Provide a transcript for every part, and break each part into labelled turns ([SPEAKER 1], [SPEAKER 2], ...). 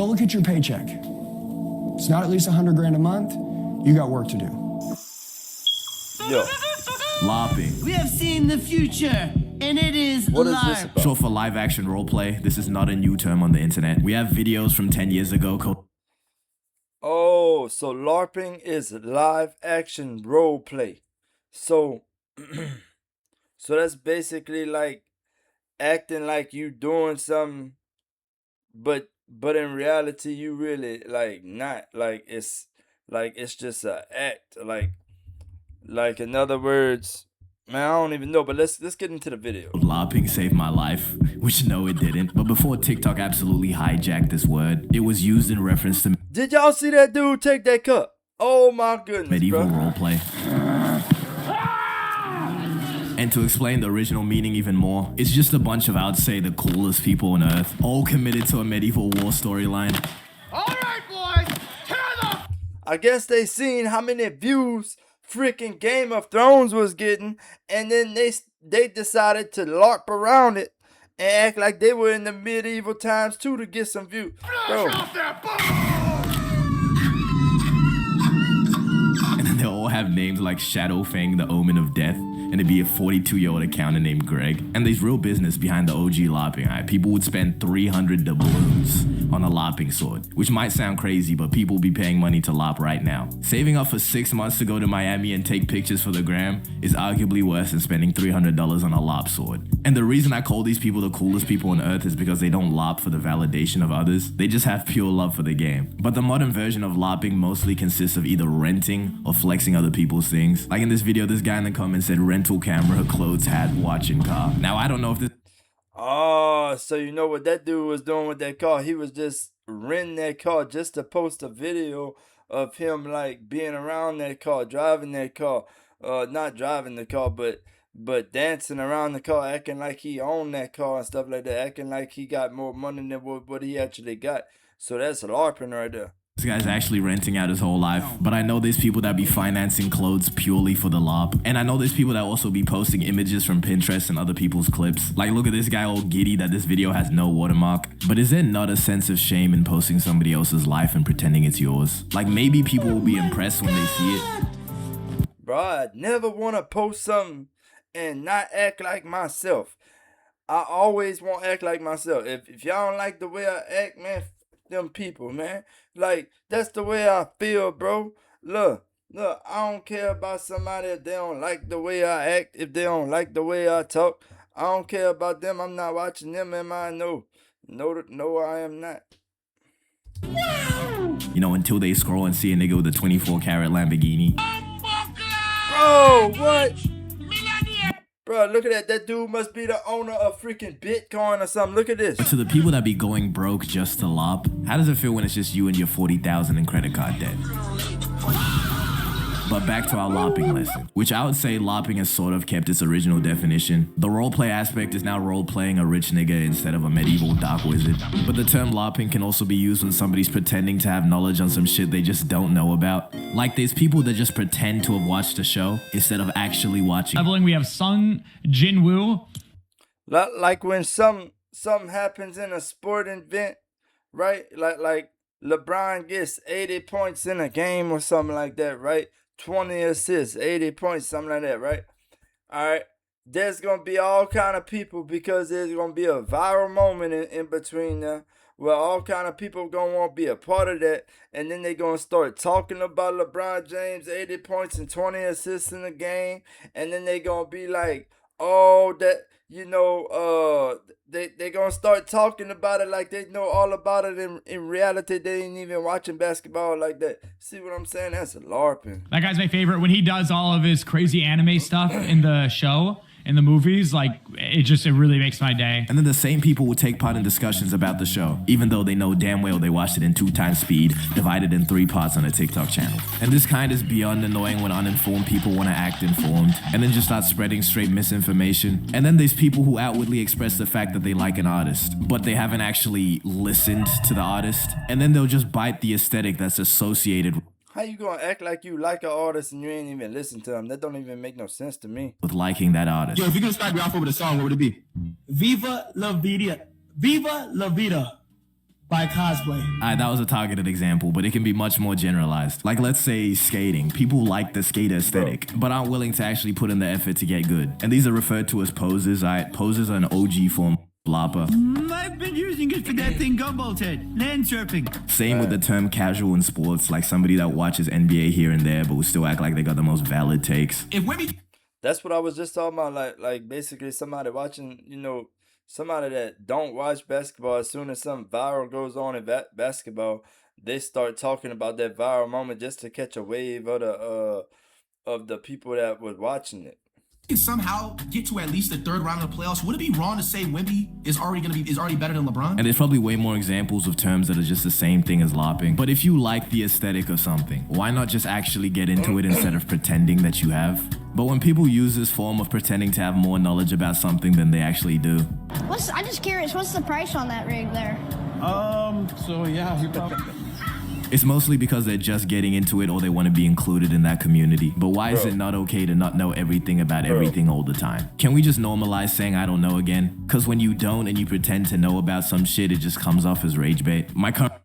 [SPEAKER 1] Go look at your paycheck. It's not at least 100 grand a month. You got work to do.
[SPEAKER 2] Yo.
[SPEAKER 3] LARPing.
[SPEAKER 4] We have seen the future, and it is
[SPEAKER 2] What is this
[SPEAKER 4] LARP.
[SPEAKER 2] about?
[SPEAKER 3] Short for live action roleplay. This is not a new term on the internet. We have videos from 10 years ago called
[SPEAKER 2] Oh, so LARPing is live action role play. So so that's basically like acting like you doing something, but in reality you really like not. Like it's just a act. Like in other words, man, I don't even know, but let's get into the video.
[SPEAKER 3] LARPing saved my life, which no it didn't. But before TikTok absolutely hijacked this word, it was used in reference to
[SPEAKER 2] Did y'all see that dude take that cup? Oh my goodness,
[SPEAKER 3] medieval
[SPEAKER 2] bro.
[SPEAKER 3] roleplay. And to explain the original meaning even more, it's just a bunch of, I would say, the coolest people on earth, all committed to a medieval war storyline.
[SPEAKER 5] Alright, boys, tear them!
[SPEAKER 2] I guess they seen how many views freaking Game of Thrones was getting, and then they decided to LARP around it and act like they were in the medieval times too to get some views. Bro,
[SPEAKER 5] Off that ball!
[SPEAKER 3] And then they all have names like Shadowfang, the Omen of Death, and it'd be a 42-year-old accountant named Greg. And there's real business behind the OG LARPing. Right? People would spend 300 doubloons on a LARPing sword, which might sound crazy, but people will be paying money to LARP right now. Saving up for 6 months to go to Miami and take pictures for the gram is arguably worse than spending $300 on a LARP sword. And the reason I call these people the coolest people on earth is because they don't LARP for the validation of others. They just have pure love for the game. But the modern version of LARPing mostly consists of either renting or flexing other people's things. Like in this video, this guy in the comments said rental camera, clothes, hat, watch, and car. Now I don't know if this
[SPEAKER 2] oh, so you know what that dude was doing with that car? He was just renting that car just to post a video of him like being around that car, driving that car, not driving the car, but dancing around the car, acting like he owned that car and stuff like that, acting like he got more money than what he actually got. So that's LARPing right there.
[SPEAKER 3] This guy's actually renting out his whole life, but I know there's people that be financing clothes purely for the LARP, and I know there's people that also be posting images from Pinterest and other people's clips. Like, look at this guy all giddy that this video has no watermark. But is there not a sense of shame in posting somebody else's life and pretending it's yours? Like, maybe people will be impressed when they see it.
[SPEAKER 2] Bro, I'd never want to post something and not act like myself. I always want to act like myself. If y'all don't like the way I act, man, them people, man. Like, that's the way I feel, bro. Look, I don't care about somebody if they don't like the way I act, if they don't like the way I talk. I don't care about them. I'm not watching them, am I? No, I am not.
[SPEAKER 3] You know, until they scroll and see a nigga with a 24-karat Lamborghini.
[SPEAKER 2] Bro, what? Bro, look at that. That dude must be the owner of freaking Bitcoin or something. Look at this.
[SPEAKER 3] But to the people that be going broke just to LARP, how does it feel when it's just you and your $40,000 in credit card debt? But back to our LARPing lesson, which I would say LARPing has sort of kept its original definition. The roleplay aspect is now role-playing a rich nigga instead of a medieval dark wizard. But the term LARPing can also be used when somebody's pretending to have knowledge on some shit they just don't know about. Like there's people that just pretend to have watched a show instead of actually watching.
[SPEAKER 6] Leveling, we have Sung Jinwoo.
[SPEAKER 2] Like when something happens in a sporting event, right? Like LeBron gets 80 points in a game or something like that, right? 20 assists, 80 points, something like that, right? All right. There's going to be all kind of people because there's going to be a viral moment in between there where all kind of people going to want to be a part of that. And then they're going to start talking about LeBron James, 80 points and 20 assists in the game. And then they're going to be like, oh, that, you know, they're going to start talking about it like they know all about it. In reality, they ain't even watching basketball like that. See what I'm saying? That's LARPing.
[SPEAKER 6] That guy's my favorite. When he does all of his crazy anime stuff in the show, in the movies, like it really makes my day.
[SPEAKER 3] And then the same people will take part in discussions about the show, even though they know damn well they watched it in 2x speed, divided in 3 parts on a TikTok channel. And this kind is beyond annoying when uninformed people want to act informed, and then just start spreading straight misinformation. And then there's people who outwardly express the fact that they like an artist, but they haven't actually listened to the artist, and then they'll just bite the aesthetic that's associated
[SPEAKER 2] How you gonna act like you like an artist and you ain't even listen to them? That don't even make no sense to me.
[SPEAKER 3] with liking that artist.
[SPEAKER 7] Yo, if you're gonna start me off with a song, what would it be?
[SPEAKER 8] Viva la vida. Viva la vida.
[SPEAKER 1] by cosplay.
[SPEAKER 3] That was a targeted example, but it can be much more generalized. Like, let's say skating. People like the skater aesthetic, but aren't willing to actually put in the effort to get good. And these are referred to as poses. Poses are an OG form of LARPer.
[SPEAKER 4] I've been using it for that thing Gumball's head, land surfing.
[SPEAKER 3] Same with the term casual in sports, like somebody that watches NBA here and there, but will still act like they got the most valid takes.
[SPEAKER 7] If women...
[SPEAKER 2] That's what I was just talking about. Like basically somebody watching, somebody that don't watch basketball, as soon as something viral goes on in basketball, they start talking about that viral moment just to catch a wave of the people that was watching it.
[SPEAKER 7] Can somehow get to at least the third round of the playoffs, would it be wrong to say Wemby is already better than LeBron?
[SPEAKER 3] And there's probably way more examples of terms that are just the same thing as LARPing. But if you like the aesthetic of something, why not just actually get into it instead of pretending that you have? But when people use this form of pretending to have more knowledge about something than they actually do.
[SPEAKER 8] I'm just curious, what's the price on that rig there?
[SPEAKER 1] So yeah, you probably...
[SPEAKER 3] It's mostly because they're just getting into it or they want to be included in that community. But why is it not okay to not know everything about everything all the time? Can we just normalize saying I don't know again? Because when you don't and you pretend to know about some shit, it just comes off as rage bait.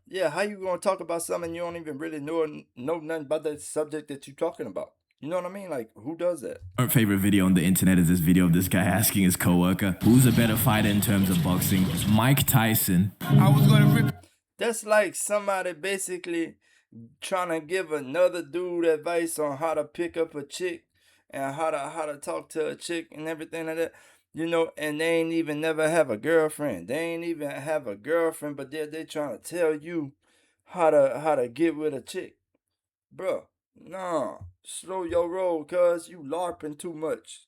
[SPEAKER 2] Yeah, how you gonna talk about something you don't even really know nothing about that subject that you're talking about? You know what I mean? Like, who does that?
[SPEAKER 3] Our favorite video on the internet is this video of this guy asking his coworker, who's a better fighter in terms of boxing? Mike Tyson.
[SPEAKER 5] I was gonna rip.
[SPEAKER 2] That's like somebody basically trying to give another dude advice on how to pick up a chick and how to talk to a chick and everything like that. And they ain't even never have a girlfriend. They ain't even have a girlfriend, but they trying to tell you how to get with a chick. Bruh, nah. Slow your roll, cuz you LARPing too much.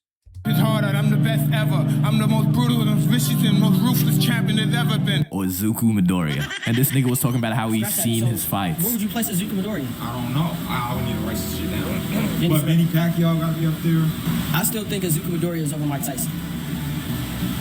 [SPEAKER 5] It's harder, I'm the best ever. I'm the most brutal and vicious and most ruthless champion there's ever been.
[SPEAKER 3] Or Zuku Midoriya. And this nigga was talking about how he's seen his fights.
[SPEAKER 9] What would you place as Zuko Midoriya?
[SPEAKER 10] I don't know. I would need to write this shit down. But Manny Pacquiao got to be up there.
[SPEAKER 9] I still think Zuko Midoriya is over Mike Tyson.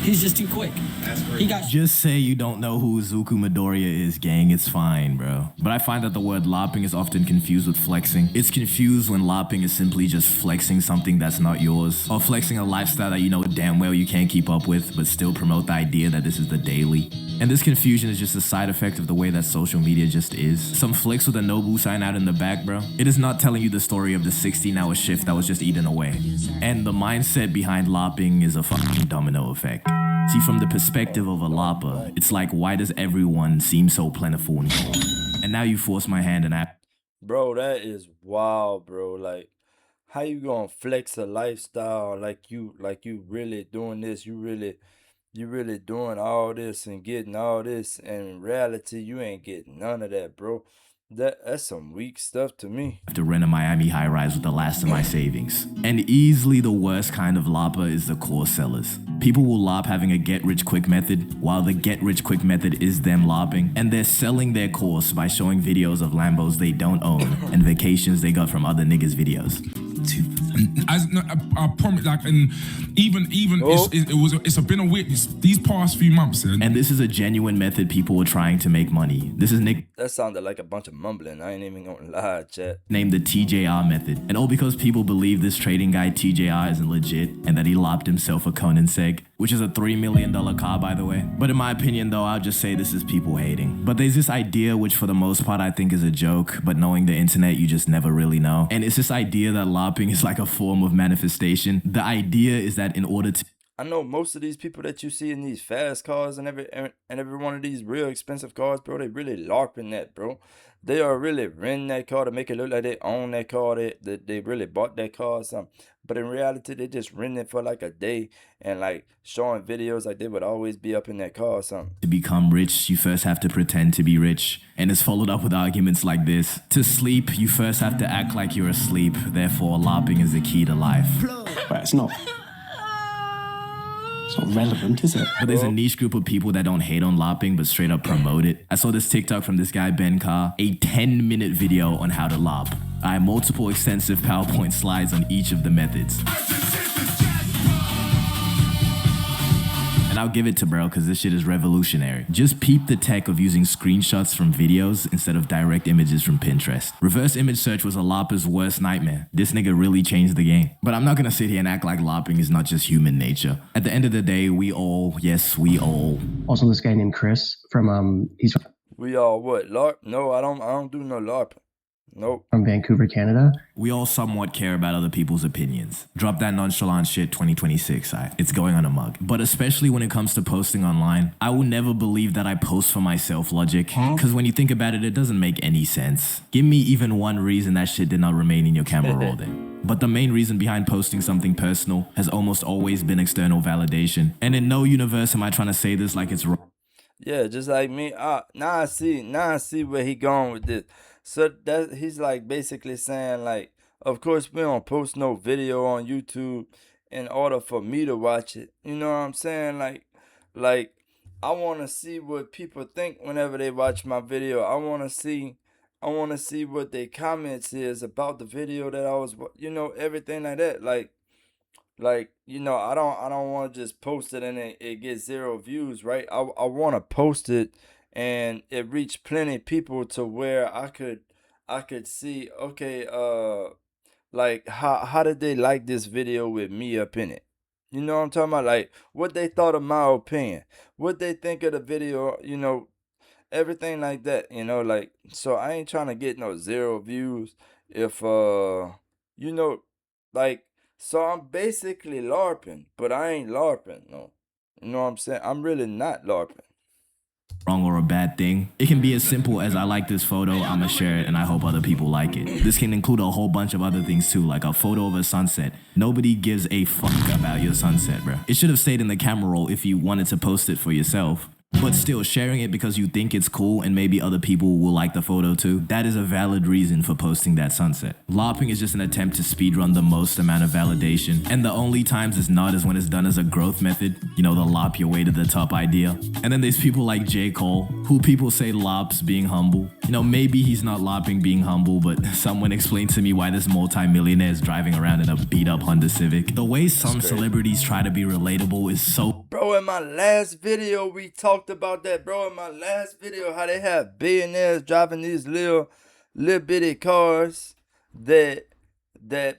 [SPEAKER 9] He's just too quick.
[SPEAKER 10] That's great.
[SPEAKER 3] Just say you don't know who Zuku Midoriya is, gang. It's fine, bro. But I find that the word LARPing is often confused with flexing. It's confused when LARPing is simply just flexing something that's not yours, or flexing a lifestyle that you know damn well you can't keep up with, but still promote the idea that this is the daily. And this confusion is just a side effect of the way that social media just is. Some flicks with a Nobu sign out in the back, bro. It is not telling you the story of the 16-hour shift that was just eaten away. And the mindset behind LARPing is a fucking domino effect. See, from the perspective of a LARPer, it's like, why does everyone seem so plentiful and cool? And now you force my hand and I...
[SPEAKER 2] Bro, that is wild, bro. Like, how you gonna flex a lifestyle like you really doing this? You really doing all this and getting all this, and in reality, you ain't getting none of that, bro. That's some weak stuff to me.
[SPEAKER 3] I have to rent a Miami high-rise with the last of my savings. And easily the worst kind of LARPer is the course sellers. People will LARP having a get-rich-quick method, while the get-rich-quick method is them LARPing, and they're selling their course by showing videos of Lambos they don't own and vacations they got from other niggas' videos.
[SPEAKER 10] I promise, like, and even it's been a witness these past few months.
[SPEAKER 3] And this is a genuine method people were trying to make money. This is
[SPEAKER 2] That sounded like a bunch of mumbling. I ain't even gonna lie, chat.
[SPEAKER 3] Named the TJR method. And all because people believe this trading guy TJR isn't legit and that he lopped himself a Koenigsegg, which is a $3 million car, by the way. But in my opinion, though, I'll just say this is people hating. But there's this idea, which for the most part I think is a joke, but knowing the internet, you just never really know. And it's this idea that LARPing is like a form of manifestation. The idea is that in order to...
[SPEAKER 2] I know most of these people that you see in these fast cars and every one of these real expensive cars, bro, they really LARPing that, bro. They are really renting that car to make it look like they own that car, they really bought that car or something. But in reality, they just renting it for like a day and like showing videos like they would always be up in that car or something.
[SPEAKER 3] To become rich, you first have to pretend to be rich. And it's followed up with arguments like this. To sleep, you first have to act like you're asleep. Therefore, LARPing is the key to life.
[SPEAKER 1] But it's not relevant, is it?
[SPEAKER 3] But there's a niche group of people that don't hate on LARPing, but straight up promote it. I saw this TikTok from this guy, Ben Carr, a 10-minute video on how to LARP. I have multiple extensive PowerPoint slides on each of the methods. And I'll give it to bro, because this shit is revolutionary. Just peep the tech of using screenshots from videos instead of direct images from Pinterest. Reverse image search was a LARPer's worst nightmare. This nigga really changed the game. But I'm not gonna sit here and act like LARPing is not just human nature. At the end of the day, we all, yes, we all.
[SPEAKER 11] Also this guy named Chris from,
[SPEAKER 2] We all what? LARP? No, I don't do no LARPing. Nope.
[SPEAKER 11] From Vancouver, Canada.
[SPEAKER 3] We all somewhat care about other people's opinions. Drop that nonchalant shit 2026, it's going on a mug. But especially when it comes to posting online, I will never believe that I post for myself logic. Because when you think about it, it doesn't make any sense. Give me even one reason that shit did not remain in your camera roll then. But the main reason behind posting something personal has almost always been external validation. And in no universe am I trying to say this like it's wrong.
[SPEAKER 2] Yeah, just like me. Now I see where he going with this. So that he's like basically saying like, of course we don't post no video on YouTube in order for me to watch it. You know what I'm saying? Like I want to see what people think whenever they watch my video. I want to see what their comments is about the video that I was, everything like that. Like, I don't want to just post it and it gets 0 views, right? I want to post it and it reached plenty people to where I could see, okay, like how did they like this video with me up in it? You know what I'm talking about? Like what they thought of my opinion, what they think of the video, everything like that, like, so I ain't trying to get no 0 views if like, so I'm basically LARPing, but I ain't LARPing, no. You know what I'm saying? I'm really not LARPing.
[SPEAKER 3] Wrong or a bad thing. It can be as simple as I like this photo, I'ma share it and I hope other people like it. This can include a whole bunch of other things too, like a photo of a sunset. Nobody gives a fuck about your sunset, bro. It should have stayed in the camera roll if you wanted to post it for yourself. But still, sharing it because you think it's cool and maybe other people will like the photo too, that is a valid reason for posting that sunset. LARPing is just an attempt to speedrun the most amount of validation, and the only times it's not is when it's done as a growth method, the LARP your way to the top idea. And then there's people like J. Cole, who people say LARP's being humble. Maybe he's not LARPing being humble, but someone explained to me why this multi-millionaire is driving around in a beat-up Honda Civic. The way some celebrities try to be relatable is so...
[SPEAKER 2] Bro, in my last video, we talked about that, bro. In my last video, how they have billionaires driving these little bitty cars that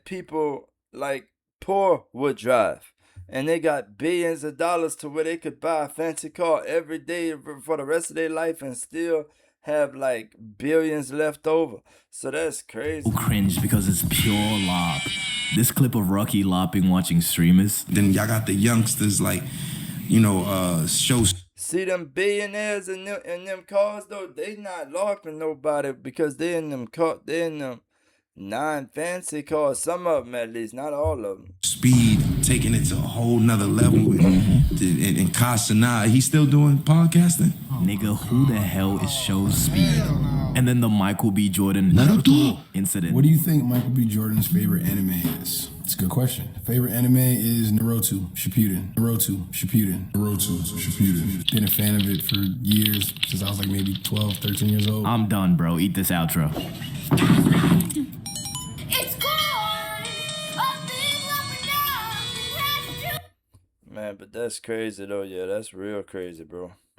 [SPEAKER 2] people like poor would drive, and they got billions of dollars to where they could buy a fancy car every day for the rest of their life and still have like billions left over. So that's crazy.
[SPEAKER 3] Cringe because it's pure LARP. This clip of Rocky LARPing watching streamers.
[SPEAKER 5] Then y'all got the youngsters like, shows.
[SPEAKER 2] See them billionaires in them cars though, they not LARPing nobody because they in them 9 fancy cars. Some of them at least, not all of them.
[SPEAKER 5] Speed, taking it to a whole nother level. And Kasana, he's still doing podcasting?
[SPEAKER 3] Nigga, who the hell is Show Speed? And then the Michael B. Jordan Naruto incident.
[SPEAKER 12] What do you think Michael B. Jordan's favorite anime is? It's a good question. Favorite anime is Naruto Shippuden. Been a fan of it for years, since I was like maybe 12, 13 years old.
[SPEAKER 3] I'm done, bro. Eat this outro.
[SPEAKER 2] Man, but that's crazy though. Yeah, that's real crazy, bro.